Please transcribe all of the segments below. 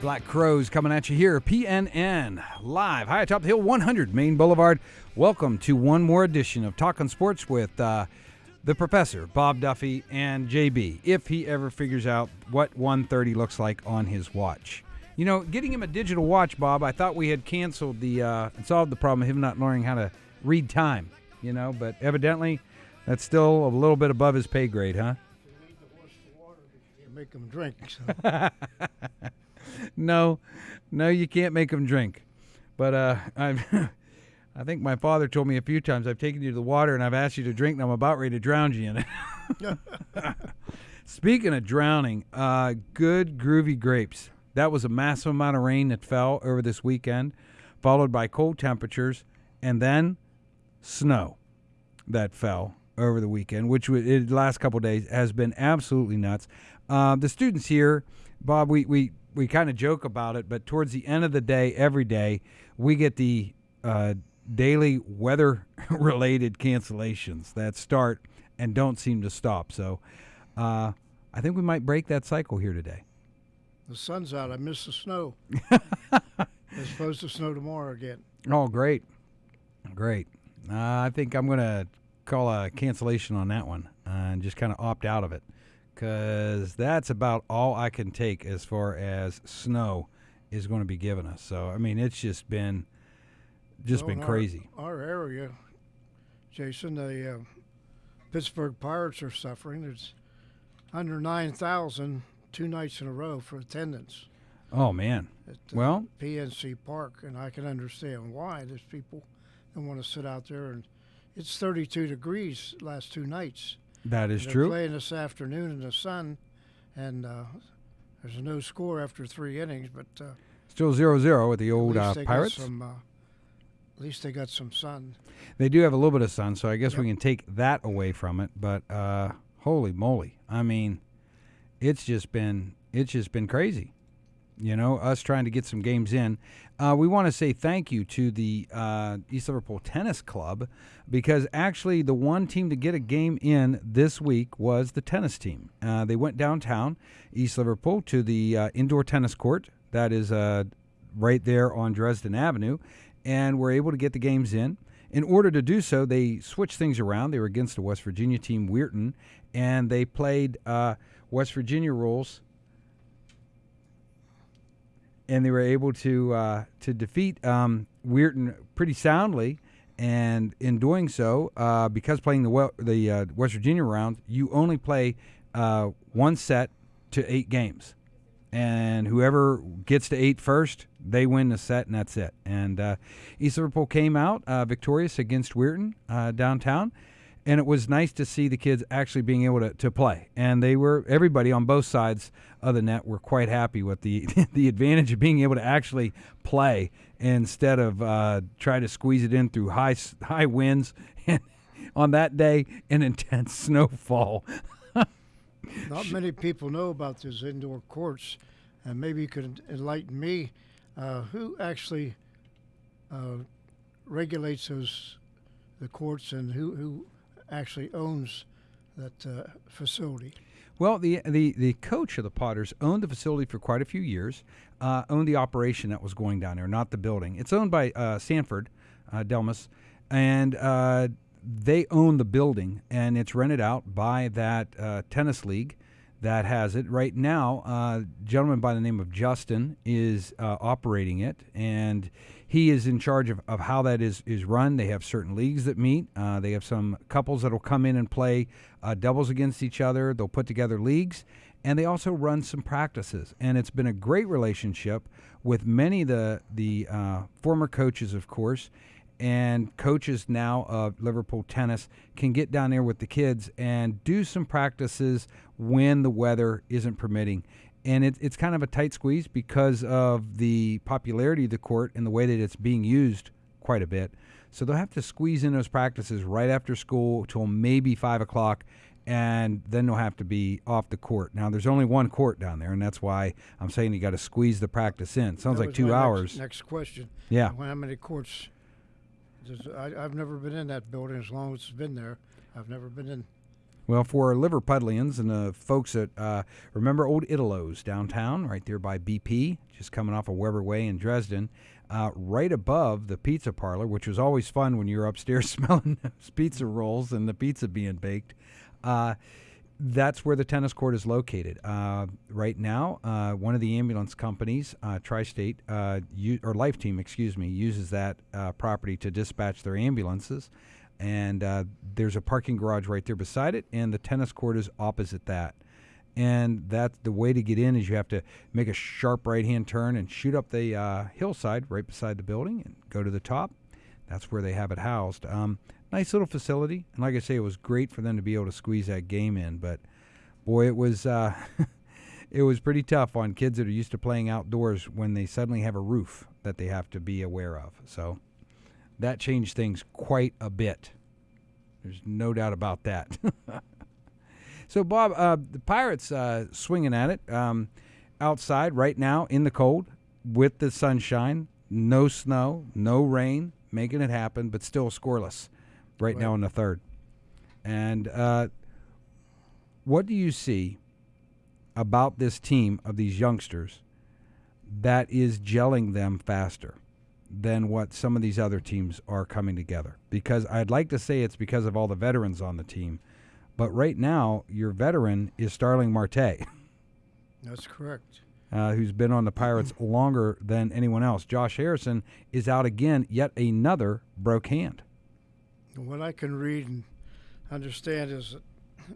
Black Crows coming at you here, PNN, live, high atop the hill, 100 Main Boulevard. Welcome to one more edition of Talking Sports with the Professor, Bob Duffy, and JB, if he ever figures out what 1:30 looks like on his watch. You know, getting him a digital watch, Bob, I thought we had canceled and solved the problem of him not learning how to read time, you know, but evidently that's still a little bit above his pay grade, huh? You need to wash the water before you make them drink. So. No, you can't make them drink. But I think my father told me a few times, I've taken you to the water and I've asked you to drink and I'm about ready to drown you in it. Speaking of drowning, good groovy grapes. That was a massive amount of rain that fell over this weekend, followed by cold temperatures, and then snow that fell over the weekend, which the last couple of days has been absolutely nuts. The students here, Bob, we kind of joke about it, but towards the end of the day, every day, we get the daily weather-related cancellations that start and don't seem to stop. So I think we might break that cycle here today. The sun's out. I miss the snow. It's supposed to snow tomorrow again. Oh, great. I think I'm going to call a cancellation on that one and just kind of opt out of it, because that's about all I can take as far as snow is going to be given us. So, I mean, it's just been crazy. Our area, Jason, the Pittsburgh Pirates are suffering. There's under 9,000 2 nights in a row for attendance. Oh, man. At well, PNC Park, and I can understand why. There's people that want to sit out there, and it's 32 degrees last 2 nights. That is They're true. Playing this afternoon in the sun, and there's no score after 3 innings, but still 0-0 with the old Pirates. At least they got some sun. They do have a little bit of sun, so I guess we can take that away from it. But holy moly, I mean, it's just been crazy. You know, us trying to get some games in. We want to say thank you to the East Liverpool Tennis Club, because actually the one team to get a game in this week was the tennis team. They went downtown, East Liverpool, to the indoor tennis court that is right there on Dresden Avenue, and were able to get the games in. In order to do so, they switched things around. They were against a West Virginia team, Weirton, and they played West Virginia rules, and they were able to defeat Weirton pretty soundly. And in doing so, because playing the West Virginia round, you only play 1 set to 8 games, and whoever gets to 8 first, they win the set, and that's it. And East Liverpool came out victorious against Weirton downtown. And it was nice to see the kids actually being able to play. And everybody on both sides of the net were quite happy with the the advantage of being able to actually play instead of try to squeeze it in through high winds and on that day, an intense snowfall. Not many people know about those indoor courts, and maybe you could enlighten me. Who actually regulates the courts, and who actually owns that facility? Well, the coach of the Potters owned the facility for quite a few years, owned the operation that was going down there, not the building. It's owned by Sanford Delmas, and they own the building, and it's rented out by that tennis league that has it. Right now, a gentleman by the name of Justin is operating it, and he is in charge of how that is run. They have certain leagues that meet. They have some couples that will come in and play doubles against each other. They'll put together leagues, and they also run some practices. And it's been a great relationship with many of the former coaches, of course, and coaches now of Liverpool tennis can get down there with the kids and do some practices when the weather isn't permitting. And it's kind of a tight squeeze because of the popularity of the court and the way that it's being used quite a bit. So they'll have to squeeze in those practices right after school till maybe 5 o'clock, and then they'll have to be off the court. Now, there's only one court down there, and that's why I'm saying you got to squeeze the practice in. Sounds like 2 hours. Next question. Yeah. How many courts? I've never been in that building as long as it's been there. I've never been in. Well, for Liverpudlians and the folks that remember Old Italo's downtown, right there by BP, just coming off of Weber Way in Dresden, right above the pizza parlor, which was always fun when you were upstairs smelling those pizza rolls and the pizza being baked. That's where the tennis court is located. Right now, one of the ambulance companies, Tri-State, or Life Team, uses that property to dispatch their ambulances. And there's a parking garage right there beside it, and the tennis court is opposite that. And that's the way to get in is you have to make a sharp right-hand turn and shoot up the hillside right beside the building and go to the top. That's where they have it housed. Nice little facility. And like I say, it was great for them to be able to squeeze that game in. But, boy, it was it was pretty tough on kids that are used to playing outdoors when they suddenly have a roof that they have to be aware of. So that changed things quite a bit. There's no doubt about that. So, Bob, the Pirates swinging at it outside right now in the cold with the sunshine, no snow, no rain, making it happen, but still scoreless right now in the third. And what do you see about this team of these youngsters that is gelling them faster than what some of these other teams are coming together? Because I'd like to say it's because of all the veterans on the team, but right now your veteran is Starling Marte. That's correct. Who's been on the Pirates longer than anyone else. Josh Harrison is out again, yet another broke hand. What I can read and understand is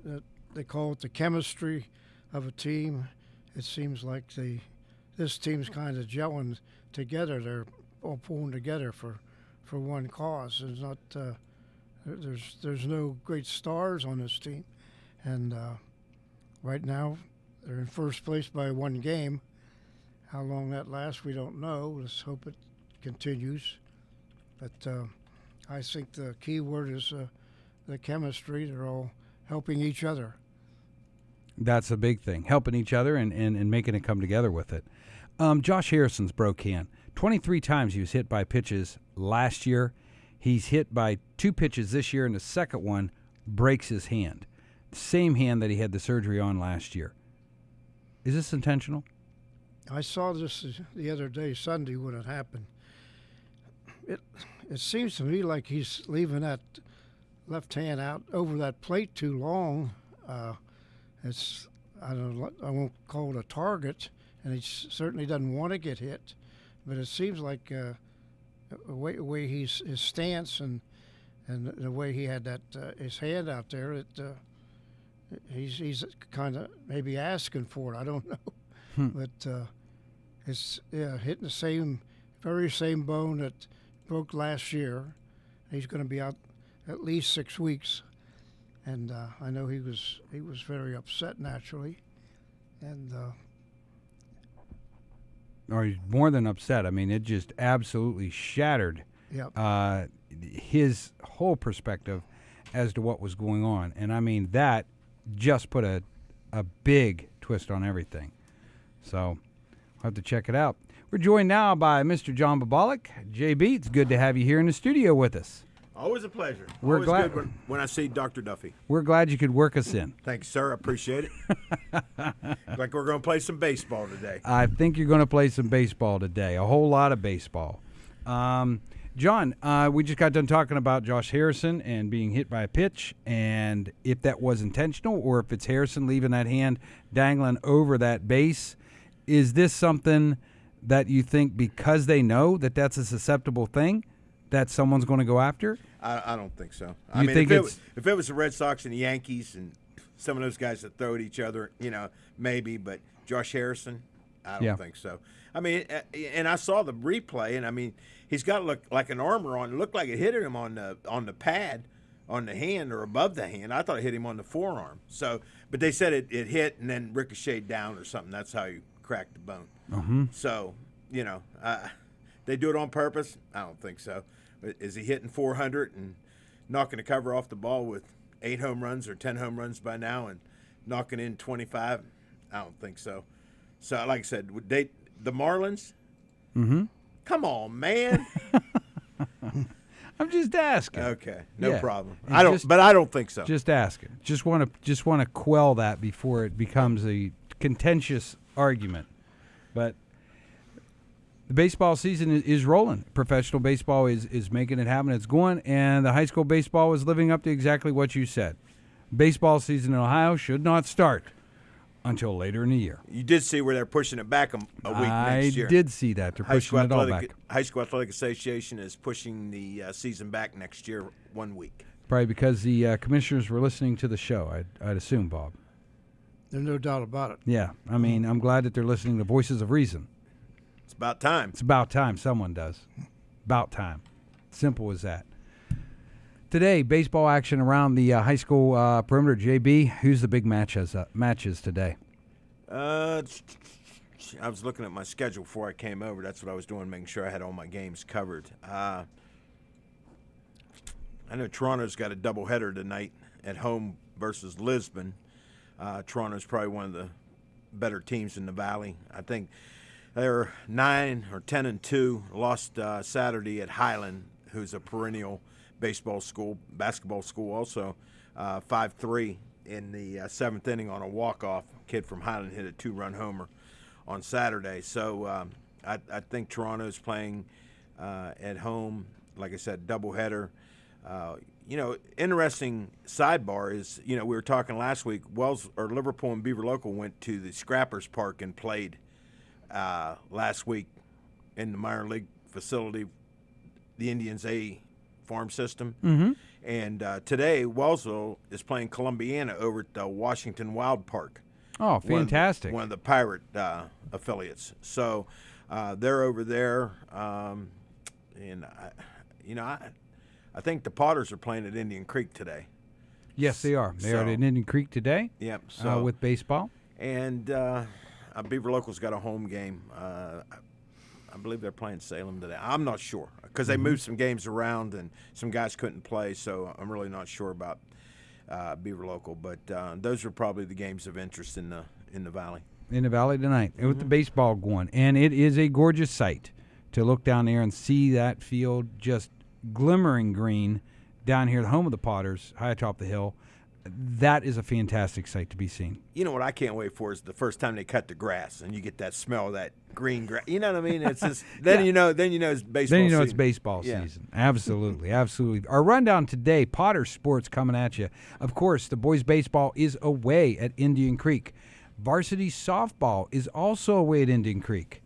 that they call it the chemistry of a team. It seems like this team's kind of gelling together. They're all pulling together for one cause. There's not there's no great stars on this team, and right now they're in first place by one game. How long that lasts, we don't know. Let's hope it continues. But I think the key word is the chemistry. They're all helping each other. That's a big thing, helping each other and making it come together with it. Josh Harrison's broke hand. 23 times he was hit by pitches last year. He's hit by 2 pitches this year, and the second one breaks his hand. Same hand that he had the surgery on last year. Is this intentional? I saw this the other day, Sunday, when it happened. It seems to me like he's leaving that left hand out over that plate too long. I won't call it a target, and he certainly doesn't want to get hit. But it seems like the way his stance and the way he had that his hand out there, he's kind of maybe asking for it. I don't know. But it's hitting the very same bone that broke last year. He's going to be out at least 6 weeks, and I know he was very upset naturally, and or he's more than upset. I mean, it just absolutely shattered his whole perspective as to what was going on, and I mean that just put a big twist on everything. So I'll have to check it out. We're joined now by Mr. John Bobolick. JB, it's good to have you here in the studio with us. Always a pleasure. We're Always glad good when I see Dr. Duffy. We're glad you could work us in. Thank you, sir. I appreciate it. Like we're going to play some baseball today. I think you're going to play some baseball today, a whole lot of baseball. John, we just got done talking about Josh Harrison and being hit by a pitch, and if that was intentional or if it's Harrison leaving that hand dangling over that base. Is this something that you think because they know that that's a susceptible thing that someone's going to go after? I don't think so. If it was the Red Sox and the Yankees and some of those guys that throw at each other, maybe. But Josh Harrison, I don't think so. I mean, and I saw the replay, and I mean, he's got like an armor on. It looked like it hit him on the pad, on the hand or above the hand. I thought it hit him on the forearm. So, but they said it hit and then ricocheted down or something. That's how you cracked the bone. Mm-hmm. So, they do it on purpose? I don't think so. Is he hitting 400 and knocking the cover off the ball with 8 home runs or 10 home runs by now and knocking in 25? I don't think so. So, like I said, the Marlins? Mm-hmm. Come on, man. I'm just asking. Okay, no Yeah. problem. And I don't think so. Just asking. Just want to quell that before it becomes a contentious argument. But the baseball season is rolling. Professional baseball is making it happen. It's going, and the high school baseball is living up to exactly what you said. Baseball season in Ohio should not start until later in the year. You did see where they're pushing it back a week next year. I did see that. They're pushing it all back. High School Athletic Association is pushing the season back next year 1 week. Probably because the commissioners were listening to the show, I'd assume, Bob. There's no doubt about it. Yeah. I mean, I'm glad that they're listening to voices of reason. It's about time. It's about time someone does. About time. Simple as that. Today, baseball action around the high school perimeter. JB, who's the big matches today? I was looking at my schedule before I came over. That's what I was doing, making sure I had all my games covered. I know Toronto's got a doubleheader tonight at home versus Lisbon. Toronto's probably one of the better teams in the Valley. I think they're 9 or 10-2. Lost Saturday at Highland, who's a perennial basketball school also, 5-3 in the 7th inning on a walk-off. Kid from Highland hit a 2-run homer on Saturday. So I think Toronto's playing at home. Like I said, doubleheader. Interesting sidebar is, we were talking last week, Liverpool and Beaver Local went to the Scrappers Park and played last week in the minor league facility, the Indians A farm system. Mm-hmm. And today, Wellsville is playing Columbiana over at the Washington Wild Park. Oh, fantastic. One of the Pirate affiliates. So they're over there. And, I think the Potters are playing at Indian Creek today. Yes, they are. They are at Indian Creek today. Yep. So with baseball. And Beaver Local's got a home game. I believe they're playing Salem today. I'm not sure because they moved some games around and some guys couldn't play, so I'm really not sure about Beaver Local. But those are probably the games of interest in the Valley. In the Valley tonight, with the baseball going, and it is a gorgeous sight to look down there and see that field just glimmering green down here, the home of the Potters, high atop the hill. That is a fantastic sight to be seen. You know what I can't wait for is the first time they cut the grass and you get that smell of that green grass. You know what I mean? It's just then you know it's baseball. Then you know season. it's baseball season. Absolutely, absolutely. Our rundown today: Potter sports coming at you. Of course, the boys' baseball is away at Indian Creek. Varsity softball is also away at Indian Creek.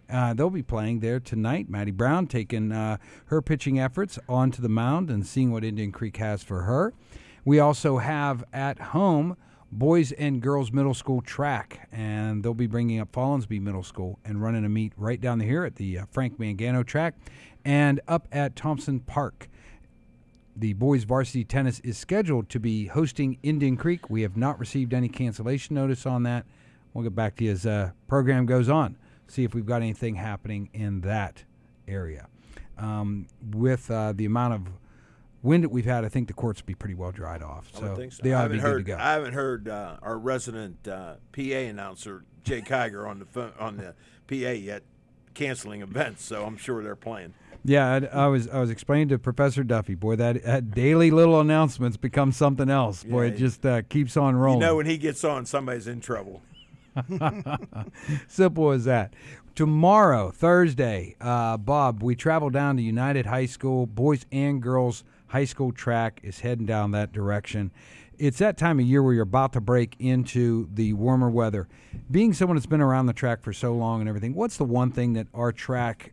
They'll be playing there tonight. Maddie Brown taking her pitching efforts onto the mound and seeing what Indian Creek has for her. We also have at home boys and girls middle school track, and they'll be bringing up Fallensby Middle School and running a meet right down here at the Frank Mangano track and up at Thompson Park. The boys varsity tennis is scheduled to be hosting Indian Creek. We have not received any cancellation notice on that. We'll get back to you as program goes on, see if we've got anything happening in that area. With the amount of wind that we've had, I think the courts will be pretty well dried off. So, think so. They ought to be good to go. I haven't heard our resident PA announcer, Jay Kiger, on the phone, on the PA yet, canceling events. So I'm sure they're playing. Yeah, I was explaining to Professor Duffy, boy, that daily little announcements become something else. Boy, it just keeps on rolling. You know, when he gets on, somebody's in trouble. Simple as that. Tomorrow, Thursday, Bob, we travel down to United High School. Boys and girls high school track is heading down that direction. It's that time of year where you're about to break into the warmer weather. Being someone that's been around the track for so long and everything, what's the one thing that our track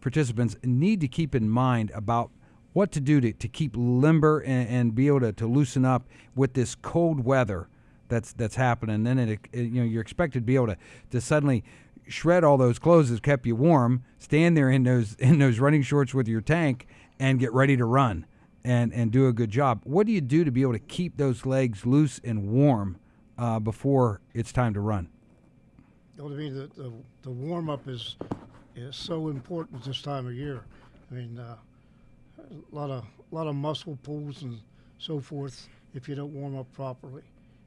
participants need to keep in mind about what to do to keep limber and be able to loosen up with this cold weather that's happening? Then you're expected to be able to suddenly shred all those clothes that kept you warm, stand there in those running shorts with your tank, and get ready to run and do a good job. What do you do to be able to keep those legs loose and warm before it's time to run? Well, to me, the warm up is so important this time of year. I mean, a lot of muscle pulls and so forth if you don't warm up properly,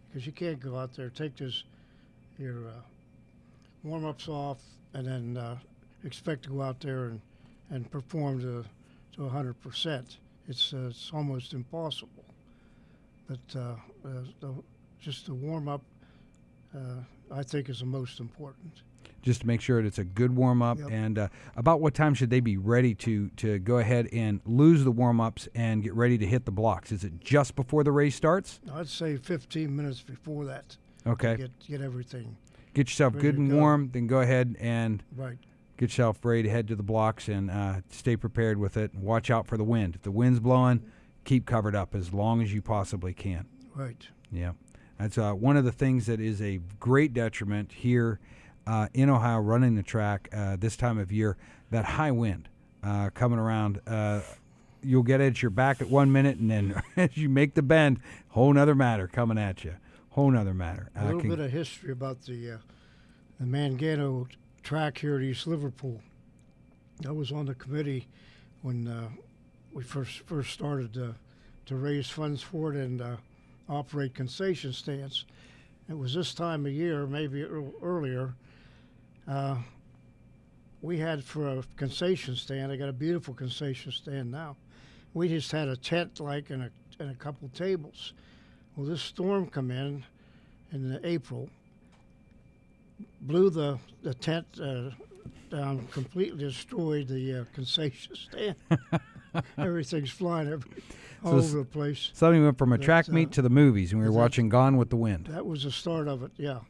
because you can't go out there, take your warm ups off, and then expect to go out there and perform to to 100%. It's almost impossible. But just the warm up, I think, is the most important. Just to make sure that it's a good warm-up. Yep. And about what time should they be ready to go ahead and lose the warm-ups and get ready to hit the blocks? Is it just before the race starts? I'd say 15 minutes before that. Okay. To get everything. Get yourself ready good to and go. warm, then go ahead and Right. get yourself ready to head to the blocks and stay prepared with it. And watch out for the wind. If the wind's blowing, keep covered up as long as you possibly can. Right. Yeah. That's one of the things that is a great detriment here in Ohio running the track this time of year, that high wind coming around. You'll get it at your back at 1 minute, and then as you make the bend, whole nother matter coming at you. Whole nother matter. A little bit of history about the Mangano track here at East Liverpool. I was on the committee when we first started to raise funds for it and operate concession stands. It was this time of year, maybe earlier. We had for a concession stand. I got a beautiful concession stand now. We just had a tent like and a couple tables. Well, this storm come in April, blew the tent down, completely destroyed the concession stand. Everything's flying all over the place. Something went from a track meet to the movies, and we were watching Gone with the Wind. That was the start of it, yeah.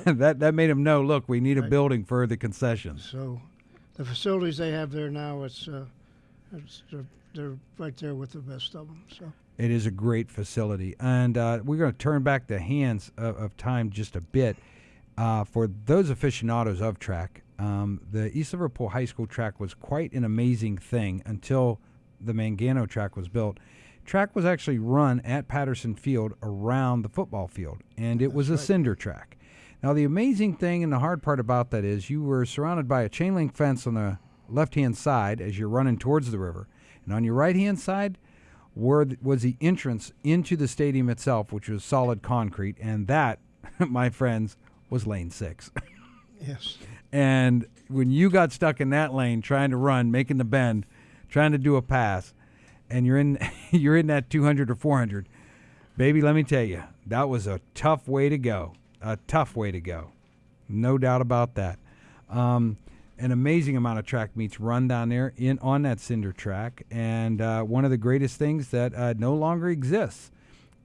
that made them know, look, we need a building for the concessions. So the facilities they have there now, they're right there with the best of them. So it is a great facility. And we're going to turn back the hands of time just a bit. For those aficionados of track, the East Liverpool High School track was quite an amazing thing until the Mangano track was built. Track was actually run at Patterson Field around the football field, and it was a cinder track. Now, the amazing thing and the hard part about that is you were surrounded by a chain link fence on the left-hand side as you're running towards the river. And on your right-hand side was the entrance into the stadium itself, which was solid concrete, and that, my friends, was lane 6. yes. And when you got stuck in that lane trying to run, making the bend, trying to do a pass, and you're in that 200 or 400, baby, let me tell you, that was a tough way to go. A tough way to go. No doubt about that. An amazing amount of track meets run down there on that cinder track. And one of the greatest things that no longer exists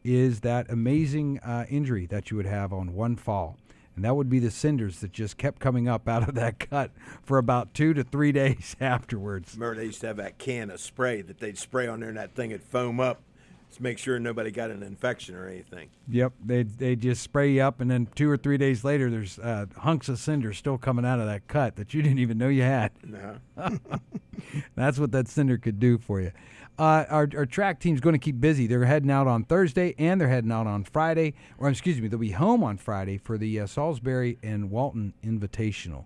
is that amazing injury that you would have on one fall. And that would be the cinders that just kept coming up out of that cut for about 2 to 3 days afterwards. Remember, they used to have that can of spray that they'd spray on there, and that thing would foam up to make sure nobody got an infection or anything. Yep, they just spray you up, and then 2 or 3 days later, there's hunks of cinder still coming out of that cut that you didn't even know you had. No. That's what that cinder could do for you. Our track team's going to keep busy. They're heading out on Thursday, and they're heading out on Friday. Or, excuse me, they'll be home on Friday for the Salisbury and Walton Invitational.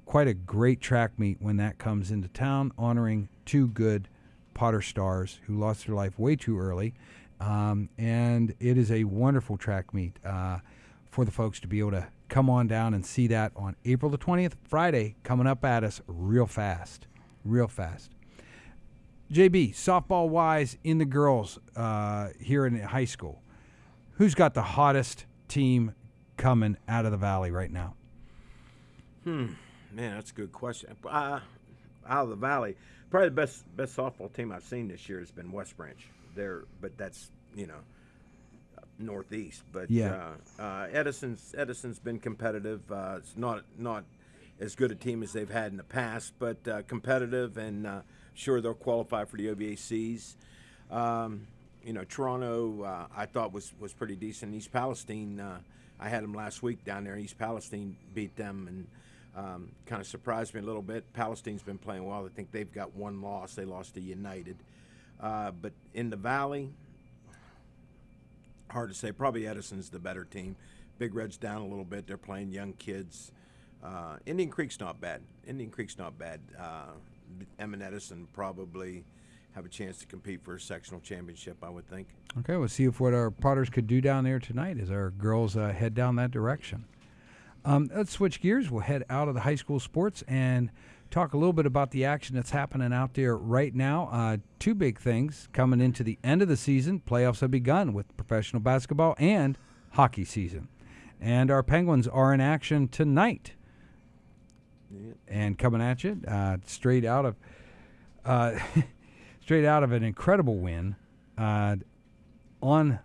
Quite a great track meet when that comes into town, honoring 2 good Potter stars who lost their life way too early. And it is a wonderful track meet for the folks to be able to come on down and see that on April the 20th, Friday, coming up at us real fast. Real fast. JB, softball-wise, in the girls here in high school, who's got the hottest team coming out of the Valley right now? Man, that's a good question. Out of the Valley, probably the best softball team I've seen this year has been West Branch. But that's northeast. But yeah. Edison's been competitive. It's not as good a team as they've had in the past, but competitive, and sure they'll qualify for the OVACs. Toronto I thought was pretty decent. East Palestine, I had them last week down there. East Palestine beat them and kind of surprised me a little bit. Palestine's been playing well. I think they've got 1 loss. They lost to United. But in the Valley, hard to say. Probably Edison's the better team. Big Red's down a little bit. They're playing young kids. Indian Creek's not bad. Em and Edison probably have a chance to compete for a sectional championship, I would think. Okay, we'll see what our Potters could do down there tonight as our girls head down that direction. Let's switch gears. We'll head out of the high school sports and talk a little bit about the action that's happening out there right now. Two big things coming into the end of the season. Playoffs have begun with professional basketball and hockey season. And our Penguins are in action tonight. Yeah. And coming at you, straight out of an incredible win on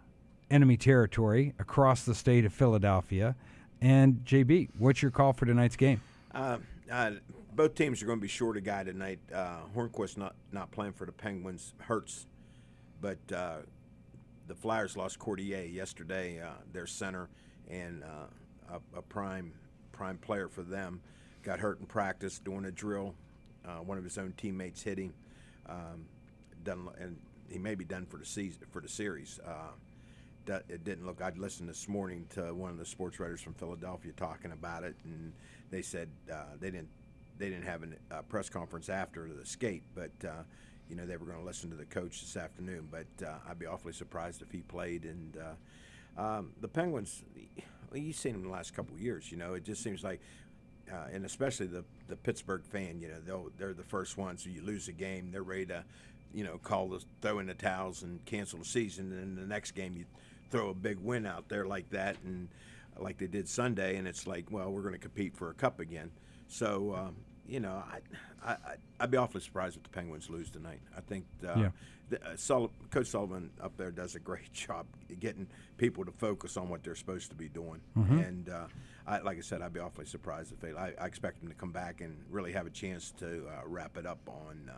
enemy territory across the state of Philadelphia. And JB, what's your call for tonight's game? Both teams are going to be short a guy tonight. Hornquist not playing for the Penguins hurts, but the Flyers lost Cordier yesterday, their center, and a prime player for them got hurt in practice doing a drill. One of his own teammates hit him, and he may be done for the series. It didn't look. I'd listened this morning to one of the sports writers from Philadelphia talking about it, and they said they didn't have a press conference after the skate, but they were going to listen to the coach this afternoon. But I'd be awfully surprised if he played. And the Penguins, you've seen them the last couple of years. It just seems like, and especially the Pittsburgh fan, they're the first ones. So you lose a game, they're ready to, throw in the towels and cancel the season. And the next game you throw a big win out there like that, and like they did Sunday, and it's like, well, we're going to compete for a cup again. So, I'd be awfully surprised if the Penguins lose tonight. I think Coach Sullivan up there does a great job getting people to focus on what they're supposed to be doing. Mm-hmm. And like I said, I'd be awfully surprised if I expect them to come back and really have a chance to wrap it up on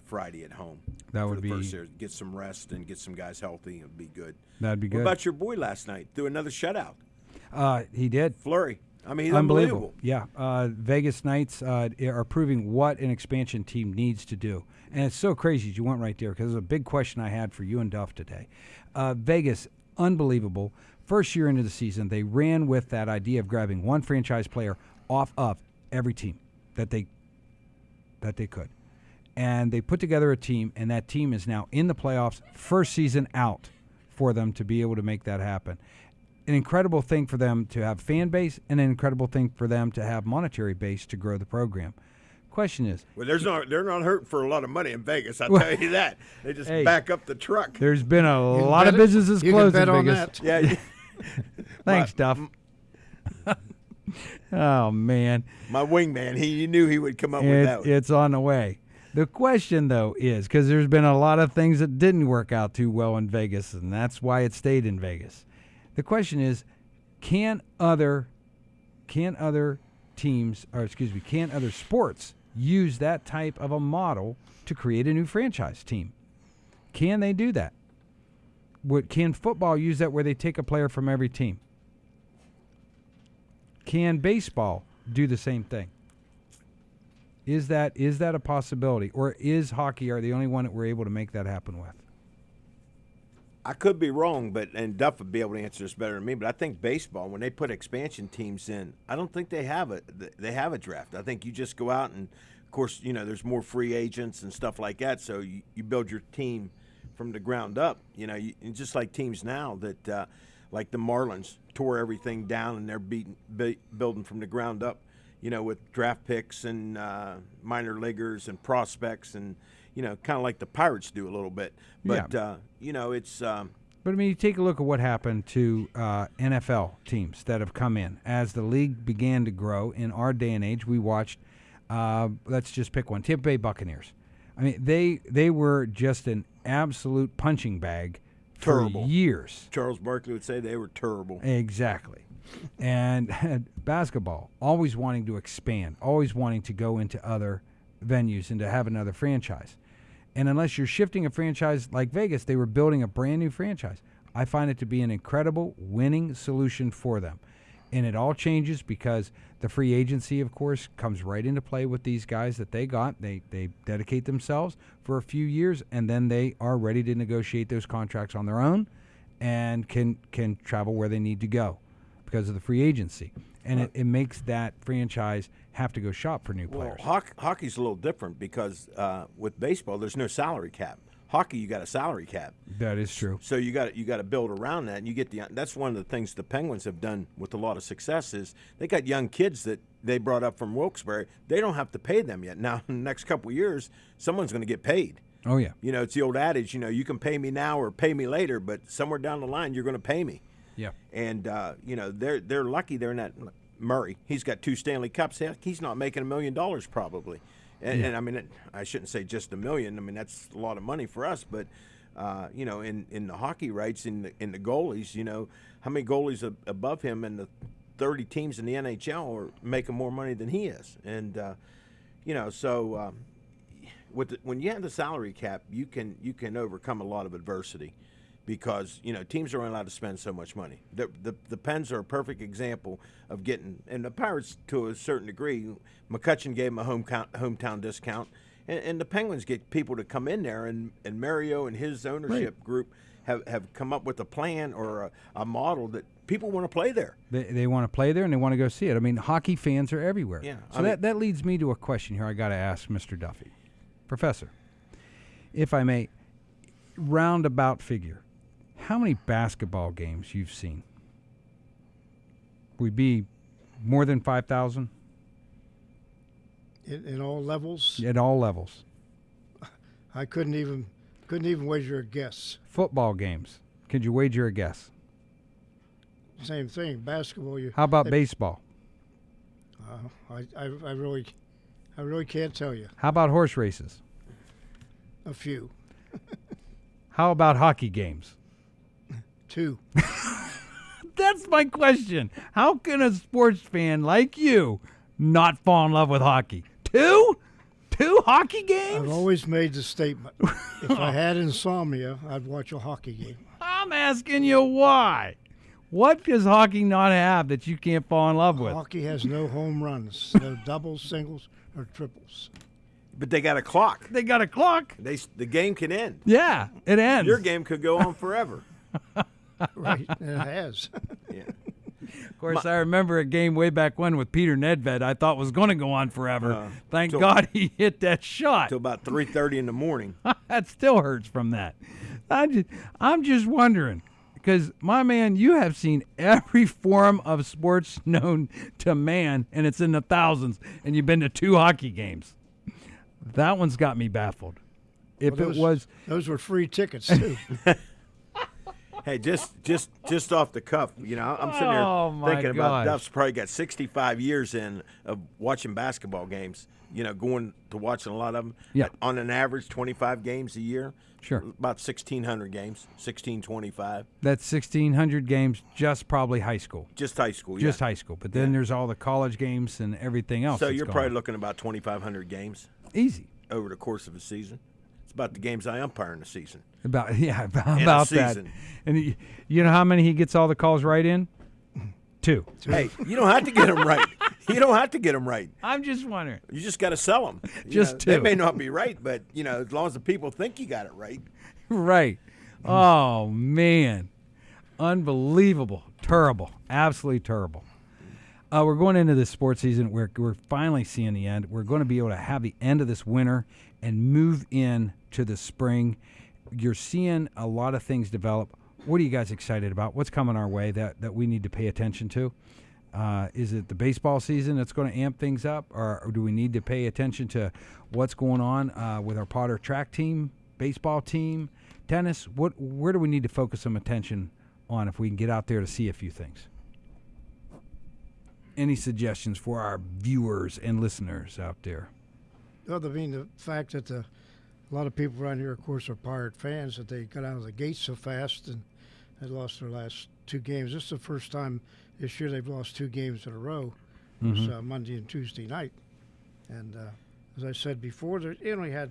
Friday at home. That would for the be first series. Get some rest and get some guys healthy. It'd be good. That'd be good. What about your boy last night? Threw another shutout. He did. Fleury. I mean, he's unbelievable. Yeah. Vegas Knights are proving what an expansion team needs to do. And it's so crazy you went right there, because there's a big question I had for you and Duff today. Vegas, unbelievable. First year into the season, they ran with that idea of grabbing one franchise player off of every team that they could. And they put together a team, and that team is now in the playoffs, first season out for them to be able to make that happen. An incredible thing for them to have fan base, and an incredible thing for them to have monetary base to grow the program. Question is, well, they're not hurting for a lot of money in Vegas. I'll tell you that. They just back up the truck. There's been a lot of businesses closed in Vegas. Yeah. Thanks, Duff. Oh man, my wingman. He knew he would come up with that. It's on the way. The question, though, is because there's been a lot of things that didn't work out too well in Vegas, and that's why it stayed in Vegas. The question is, can other sports use that type of a model to create a new franchise team? Can they do that? Can football use that, where they take a player from every team? Can baseball do the same thing? Is that a possibility, or is hockey the only one that we're able to make that happen with? I could be wrong, and Duff would be able to answer this better than me. But I think baseball, when they put expansion teams in, I don't think they have a draft. I think you just go out, and of course, there's more free agents and stuff like that. So you build your team from the ground up. Just like teams now that, like the Marlins, tore everything down, and they're building from the ground up. With draft picks and minor leaguers and prospects, and kind of like the Pirates do a little bit. But it's. But I mean, you take a look at what happened to NFL teams that have come in as the league began to grow. In our day and age, we watched. Let's just pick one: Tampa Bay Buccaneers. I mean, they were just an absolute punching bag for years. Charles Barkley would say they were terrible. Exactly. And basketball, always wanting to expand, always wanting to go into other venues and to have another franchise. And unless you're shifting a franchise like Vegas, they were building a brand new franchise. I find it to be an incredible winning solution for them. And it all changes because the free agency, of course, comes right into play with these guys that they got. They dedicate themselves for a few years, and then they are ready to negotiate those contracts on their own and can travel where they need to go because of the free agency. And it makes that franchise have to go shop for new players. Well, hockey's a little different because with baseball, there's no salary cap. Hockey, you got a salary cap. That is true. So you got to build around that, and you get that's one of the things the Penguins have done with a lot of success is they got young kids that they brought up from Wilkes-Barre. They don't have to pay them yet. Now, in the next couple of years, someone's going to get paid. Oh yeah. It's the old adage. You can pay me now or pay me later, but somewhere down the line, you're going to pay me. Yeah. And they're lucky they're in that. Murray, he's got 2 Stanley Cups. He's not making $1 million probably. And I mean, I shouldn't say just $1 million. I mean, that's a lot of money for us. But in the hockey rights, in the goalies, how many goalies above him in the 30 teams in the NHL are making more money than he is? And so when you have the salary cap, you can overcome a lot of adversity. Because teams are only allowed to spend so much money. The Pens are a perfect example of getting, and the Pirates to a certain degree. McCutcheon gave them a hometown discount, and the Penguins get people to come in there, and Mario and his ownership group have come up with a plan or a model that people want to play there. They want to play there and they want to go see it. I mean, hockey fans are everywhere. Yeah. So that leads me to a question here. I got to ask Mr. Duffy, Professor, if I may, roundabout figure. How many basketball games you've seen? Would be more than 5,000? In all levels? At all levels. I couldn't even wager a guess. Football games. Could you wager a guess? Same thing. Basketball. How about baseball? I really can't tell you. How about horse races? A few. How about hockey games? 2. That's my question. How can a sports fan like you not fall in love with hockey? 2? 2 hockey games? I've always made the statement. If I had insomnia, I'd watch a hockey game. I'm asking you why. What does hockey not have that you can't fall in love with? Hockey has no home runs, no doubles, singles, or triples. But they got a clock. They got a clock. The game can end. Yeah, it ends. Your game could go on forever. Right, and it has. Yeah. Of course, I remember a game way back when with Peter Nedved I thought was going to go on forever. Thank God he hit that shot. Till about 3:30 in the morning. That still hurts from that. I'm just wondering, because, my man, you have seen every form of sports known to man, and it's in the thousands, and you've been to 2 hockey games. That one's got me baffled. Those were free tickets, too. Hey, just off the cuff, I'm sitting here thinking about Duff's probably got 65 years in of watching basketball games. Going to watching a lot of them. Yeah. On an average, 25 games a year. Sure. About 1,600 games, 1,625. That's 1,600 games, just probably high school. Just high school, yeah. Just high school. But then there's all the college games and everything else. So you're probably looking about 2,500 games. Easy. Over the course of a season. It's about the games I umpire in the season. About that. And you know how many he gets all the calls right in? 2. Hey, you don't have to get them right. You don't have to get them right. I'm just wondering. You just got to sell them. Just 2. They may not be right, but as long as the people think you got it right. Right. Oh man, unbelievable, terrible, absolutely terrible. We're going into this sports season. We're finally seeing the end. We're going to be able to have the end of this winter and move in to the spring. You're seeing a lot of things develop. What are you guys excited about? What's coming our way that we need to pay attention to? Is it the baseball season that's going to amp things up, or do we need to pay attention to what's going on with our Potter track team, baseball team, tennis? Where do we need to focus some attention on if we can get out there to see a few things? Any suggestions for our viewers and listeners out there? Well, I mean, the fact that a lot of people around here, of course, are Pirate fans, that they got out of the gate so fast and had lost their last 2 games. This is the first time this year they've lost 2 games in a row. It was Monday and Tuesday night. And as I said before, they only had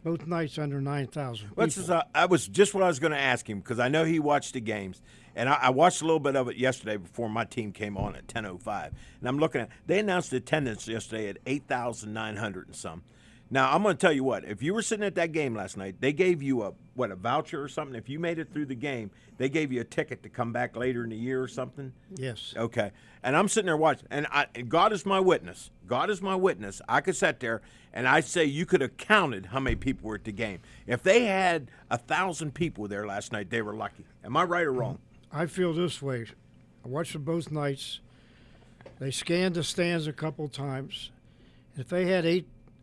both nights under 9,000 people. I was just what I was going to ask him, because I know he watched the games. And I watched a little bit of it yesterday before my team came on at 10:05. And I'm looking at, they announced attendance yesterday at 8,900 and some. Now, I'm going to tell you what. If you were sitting at that game last night, they gave you a voucher or something. If you made it through the game, they gave you a ticket to come back later in the year or something. Yes. Okay. And I'm sitting there watching, and God is my witness. God is my witness. I could sit there, and I say you could have counted how many people were at the game. If they had 1,000 people there last night, they were lucky. Am I right or wrong? I feel this way. I watched them both nights. They scanned the stands a couple times. If they had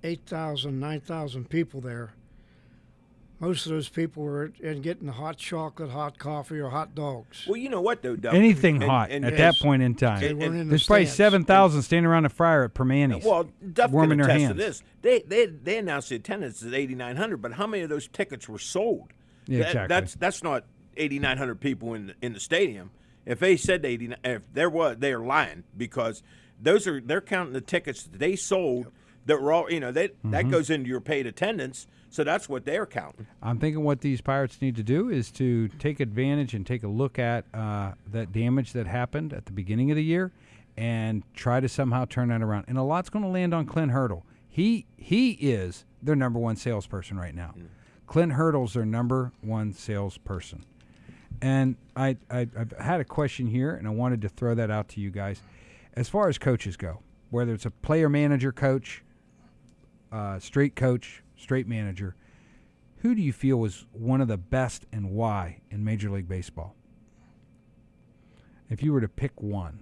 8,000, 9,000 people there, most of those people were in getting hot chocolate, hot coffee, or hot dogs. Well, you know what, though, Duff? Anything hot at that point in time. They weren't in the There's probably stands. 7,000 standing around a fryer at Permanis. Well, Duff warming can their attest to hands. this. They announced the attendance is 8,900, but how many of those tickets were sold? Yeah, exactly. That's not 8,900 people in the stadium. If they said 89, if there was, they are lying, because they're counting the tickets that they sold that were all, that goes into your paid attendance. So that's what they're counting. I'm thinking what these Pirates need to do is to take advantage and take a look at that damage that happened at the beginning of the year and try to somehow turn that around. And a lot's going to land on Clint Hurdle. He is their number one salesperson right now. Clint Hurdle's their number one salesperson. And I've had a question here, and I wanted to throw that out to you guys. As far as coaches go, whether it's a player-manager coach, straight manager, who do you feel was one of the best and why in Major League Baseball? If you were to pick one.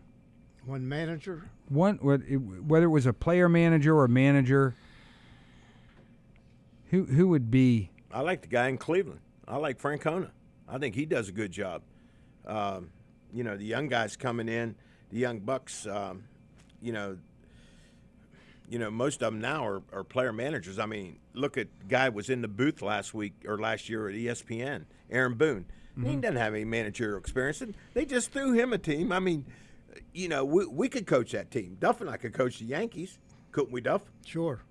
One manager? Whether it was a player manager or a manager, who would be? I like the guy in Cleveland. I like Francona. I think he does a good job. The young guys coming in, the young bucks, most of them now are player managers. I mean, look at the guy was in the booth last year at ESPN, Aaron Boone. Mm-hmm. He doesn't have any managerial experience. And they just threw him a team. I mean, we could coach that team. Duff and I could coach the Yankees. Couldn't we, Duff? Sure.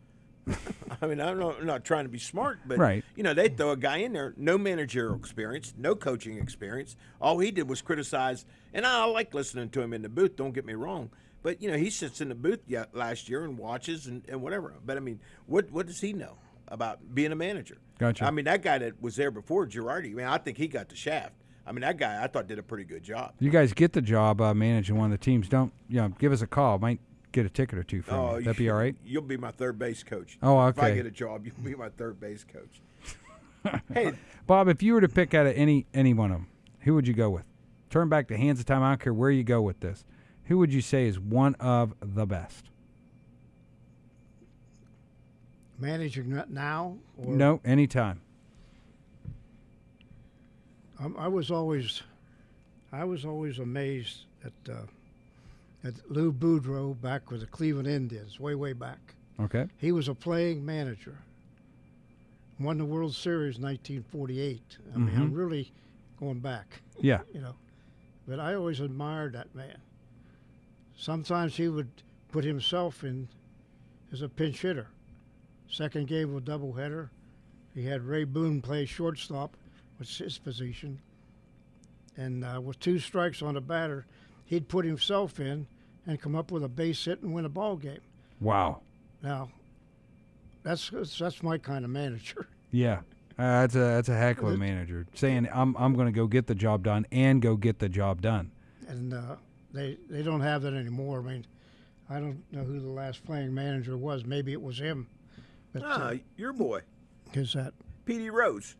I mean, I'm not trying to be smart, but, right. They throw a guy in there, no managerial experience, no coaching experience. All he did was criticize, and I like listening to him in the booth, don't get me wrong. But, he sits in the booth last year and watches and whatever. But, I mean, what does he know about being a manager? Gotcha. I mean, that guy that was there before, Girardi, I think he got the shaft. I mean, that guy I thought did a pretty good job. You guys get the job managing one of the teams. Don't, give us a call. Might get a ticket or two from you. That'd be all right? You'll be my third base coach. Oh, okay. If I get a job, you'll be my third base coach. Hey, Bob, if you were to pick out of any one of them, who would you go with? Turn back the hands of time. I don't care where you go with this. Who would you say is one of the best? Managing now? Or No, anytime. I was always amazed at Lou Boudreau back with the Cleveland Indians, way back. Okay. He was a playing manager. Won the World Series in 1948. I mean, I'm really going back. Yeah. But I always admired that man. Sometimes he would put himself in as a pinch hitter. Second game of a doubleheader, he had Ray Boone play shortstop, which is his position. And with 2 strikes on the batter, he'd put himself in and come up with a base hit and win a ball game. Wow. Now, that's my kind of manager. Yeah. That's a heck of a manager. Saying I'm going to go get the job done and go get the job done. And they don't have that anymore. I mean, I don't know who the last playing manager was. Maybe it was him. But, your boy. Who's that? Petey Rose.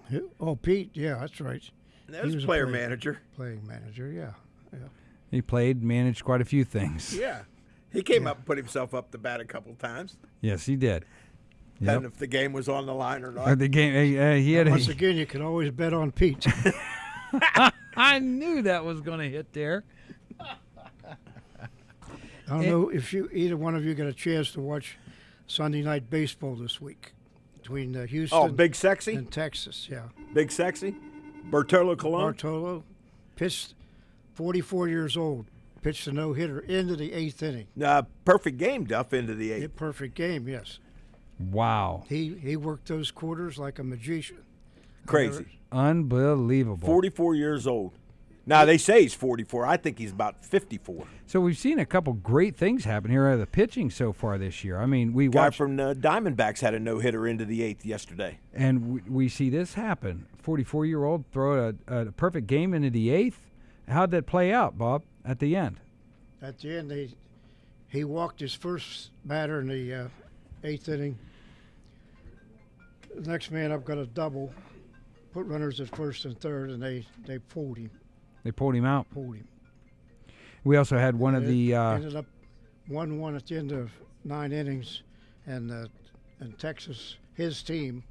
Who? Oh, Pete. Yeah, that's right. That was player manager. Playing manager, yeah. He managed quite a few things. Yeah. He came up and put himself up the bat a couple times. Yes, he did. Yep. And if the game was on the line or not. The game, he had. Once again, you can always bet on Pete. I knew that was going to hit there. I don't know if either one of you got a chance to watch Sunday Night Baseball this week between Houston. Oh, Big Sexy? And Texas, yeah. Big Sexy? Bartolo Colon? Bartolo pitched, 44 years old, pitched a no-hitter into the 8th inning. Perfect game, Duff, into the 8th. Perfect game, yes. Wow. He worked those quarters like a magician. Crazy. Unbelievable. 44 years old. Now, they say he's 44. I think he's about 54. So we've seen a couple great things happen here out of the pitching so far this year. I mean, we Guy watched from the Diamondbacks had a no-hitter into the 8th yesterday. and we see this happen. 44-year-old throw a perfect game into the 8th. How'd that play out, Bob, at the end? At the end, he walked his first batter in the 8th inning. The next man up got a double, put runners at first and third, and they pulled him. They pulled him out. Pulled him. We also had one of the ended up 1-1 at the end of 9 innings, and Texas, his team,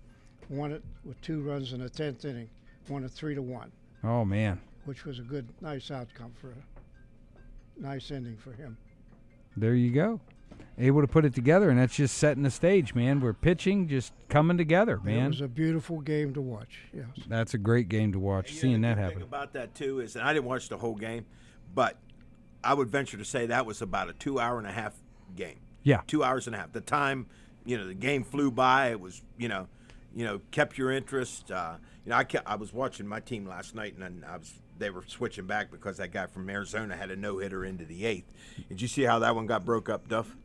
won it with 2 runs in the 10th inning, won it 3-1. Oh man, which was a nice outcome for a nice ending for him. There you go. Able to put it together, and that's just setting the stage, man. We're pitching, just coming together, man. It was a beautiful game to watch, yes. That's a great game to watch, seeing that happen. The thing about that, too, is, and I didn't watch the whole game, but I would venture to say that was about a 2.5-hour game. Yeah. 2 hours and a half. The time, the game flew by. It was, kept your interest. I was watching my team last night, and they were switching back because that guy from Arizona had a no-hitter into the 8th. Did you see how that one got broke up, Duff?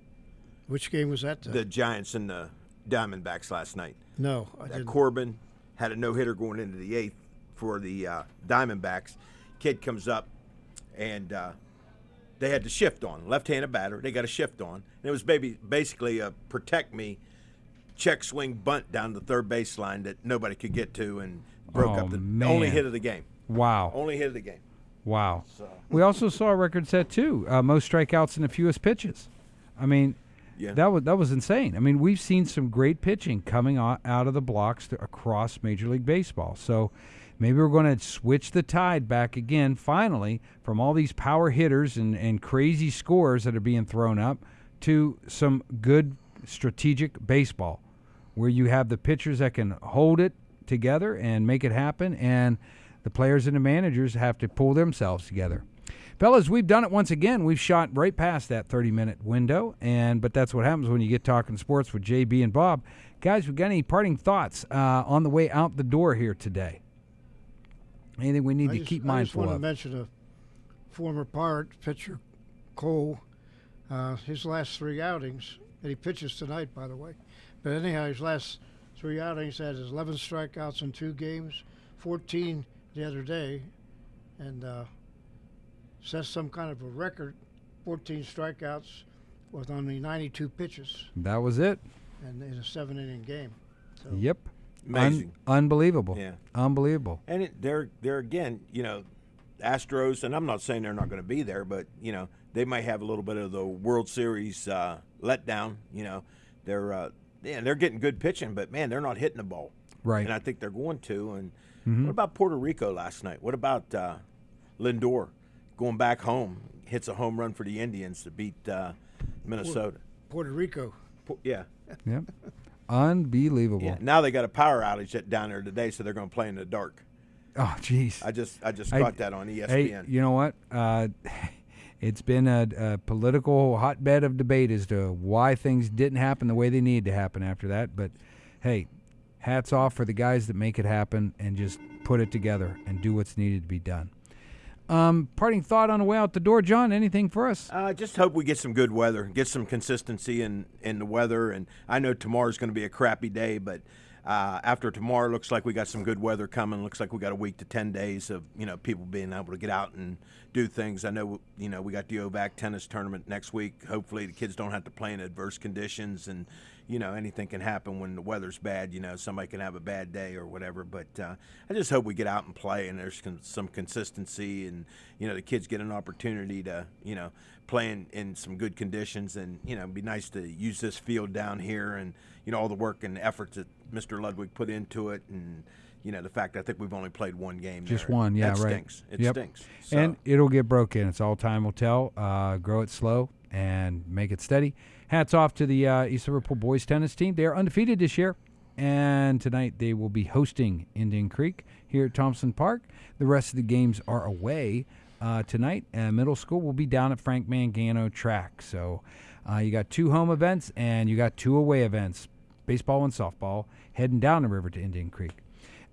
Which game was that? The Giants and the Diamondbacks last night. No, I didn't. Corbin had a no-hitter going into the 8th for the Diamondbacks. Kid comes up, and they had to shift on. Left-handed batter. They got a shift on. And it was basically a protect me, check swing bunt down the third baseline that nobody could get to, and broke up the only hit of the game. Wow. Only hit of the game. Wow. So. We also saw a record set, too. Most strikeouts in the fewest pitches. I mean, yeah. That was insane. I mean, we've seen some great pitching coming out of the blocks across Major League Baseball. So maybe we're going to switch the tide back again, finally, from all these power hitters and crazy scores that are being thrown up to some good strategic baseball where you have the pitchers that can hold it together and make it happen, and the players and the managers have to pull themselves together. Fellas, we've done it once again. We've shot right past that 30-minute window, but that's what happens when you get talking sports with JB and Bob. Guys, we got any parting thoughts on the way out the door here today? Anything we need to keep mindful of? I just want to mention a former Pirate pitcher, Cole. His last 3 outings, and he pitches tonight, by the way. But anyhow, his last 3 outings had 11 strikeouts in 2 games, 14 the other day, and set some kind of a record, 14 strikeouts with only 92 pitches. That was it. And in a 7-inning game. So. Yep. Amazing. Unbelievable. Yeah. Unbelievable. And they're again, Astros, and I'm not saying they're not going to be there, but, they might have a little bit of the World Series letdown. They're getting good pitching, but, man, they're not hitting the ball. Right. And I think they're going to. And what about Puerto Rico last night? What about Lindor going back home, hits a home run for the Indians to beat Minnesota? Puerto Rico. Yeah. Yep. Unbelievable. Yeah. Now they got a power outage down there today, so they're going to play in the dark. Oh, jeez. I just caught that on ESPN. Hey, you know what? It's been a political hotbed of debate as to why things didn't happen the way they needed to happen after that. But, hey, hats off for the guys that make it happen and just put it together and do what's needed to be done. Parting thought on the way out the door, John, anything for us? Just hope we get some good weather, get some consistency in the weather. And I know tomorrow's going to be a crappy day, but after tomorrow, looks like we got some good weather coming. Looks like we got a week to 10 days of, people being able to get out and do things. I know, we got the OVAC tennis tournament next week. Hopefully the kids don't have to play in adverse conditions, and, anything can happen when the weather's bad. Somebody can have a bad day or whatever. But I just hope we get out and play and there's some consistency, and, the kids get an opportunity to, play in some good conditions. And, it'd be nice to use this field down here and, all the work and efforts that Mr. Ludwig put into it. And, the fact I think we've only played one game. Just there. one, yeah, that right. Stinks. It stinks. So. And it'll get broken. It's all time will tell. Grow it slow and make it steady. Hats off to the East Liverpool boys tennis team. They are undefeated this year, and tonight they will be hosting Indian Creek here at Thompson Park. The rest of the games are away tonight. Middle school will be down at Frank Mangano track. So you got 2 home events and you got 2 away events, baseball and softball, heading down the river to Indian Creek.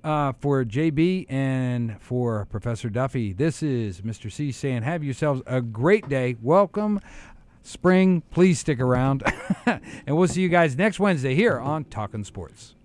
For JB and for Professor Duffy, this is Mr. C saying have yourselves a great day. Welcome, spring. Please stick around. And we'll see you guys next Wednesday here on Talkin' Sports.